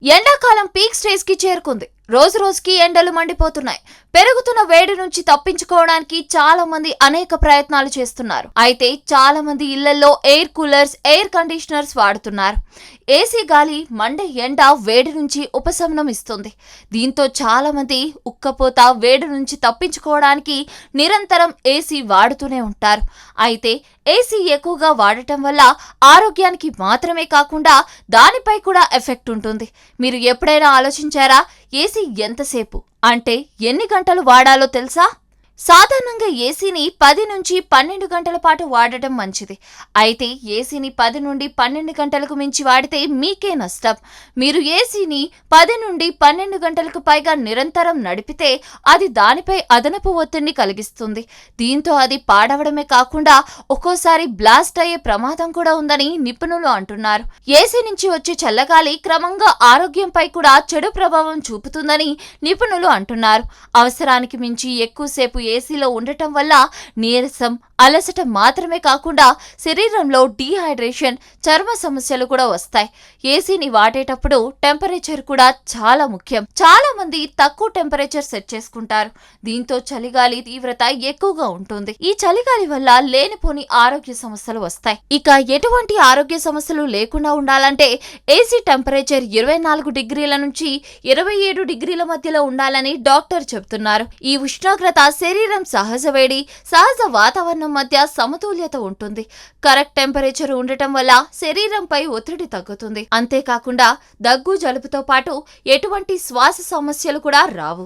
ఎండాకాలం peak stage కి చేరుకుంది. రోజు రోజుకి ఎండలు మండిపోతున్నాయి. పెరుగుతున్న వేడి నుంచి తప్పించుకోవడానికి చాలా మంది అనేక ప్రయత్నాలు చేస్తున్నారు. అయితే చాలా మంది ఇళ్లలో ఎయిర్ కూలర్స్, ఎయిర్ కండిషనర్స్ వాడుతున్నారు. ఏసీ గాలి మండే ఎండ వేడి నుంచి ఉపశమనం ఇస్తుంది. దీంతో చాలా మంది ఉక్కపోత వేడి నుంచి తప్పించుకోవడానికి నిరంతరం ఏసీ వాడుతూనే ఉంటారు. అయితే ఏసీ ఎక్కువగా వాడటం వల్ల ఆరోగ్యానికి మాత్రమే కాకుండా దానిపై కూడా ఎఫెక్ట్ ఉంటుంది. మీరు ఎప్పుడైనా ఆలోచించారా? ఏసీ ఎంతసేపు అంటే ఎన్ని గంటలు వాడాలో తెలుసా? సాధారణంగా ఏసీని 10 నుంచి 12 గంటల పాటు వాడటం మంచిది. అయితే ఏసీని 10 నుండి 12 గంటలకు మించి వాడితే మీకే నష్టం. మీరు ఏసీని 10 నుండి 12 గంటలకు పైగా నిరంతరం నడిపితే అది దానిపై అదనపు ఒత్తిడిని కలిగిస్తుంది. దీంతో అది పాడవడమే కాకుండా ఒక్కోసారి బ్లాస్ట్ అయ్యే ప్రమాదం కూడా ఉందని నిపుణులు అంటున్నారు. ఏసీ నుంచి వచ్చే చల్లగాలి క్రమంగా ఆరోగ్యంపై కూడా చెడు ప్రభావం చూపుతుందని నిపుణులు అంటున్నారు. అవసరానికి మించి ఎక్కువసేపు ఏసీలో ఉండటం వల్ల నీరసం, అలసట మాత్రమే కాకుండా శరీరంలో డీహైడ్రేషన్, చర్మ సమస్యలు కూడా వస్తాయి. ఏసీని వాడేటప్పుడు టెంపరేచర్ కూడా చాలా ముఖ్యం. చాలా మంది తక్కువ టెంపరేచర్ సెట్ చేసుకుంటారు. దీంతో చలిగాలి తీవ్రత ఎక్కువగా ఉంటుంది. ఈ చలిగాలి వల్ల లేనిపోని ఆరోగ్య సమస్యలు వస్తాయి. ఇక ఎటువంటి ఆరోగ్య సమస్యలు లేకుండా ఉండాలంటే ఏసీ టెంపరేచర్ 24 డిగ్రీల నుంచి 27 డిగ్రీల మధ్యలో ఉండాలని డాక్టర్ చెబుతున్నారు. ఈ ఉష్ణోగ్రత శరీరం సహజ వేడి, సహజ వాతావరణం మధ్య సమతుల్యత ఉంటుంది. కరెక్ట్ టెంపరేచర్ ఉండటం వల్ల శరీరంపై ఒత్తిడి తగ్గుతుంది. అంతేకాకుండా దగ్గు, జలుబుతో పాటు ఎటువంటి శ్వాస సమస్యలు కూడా రావు.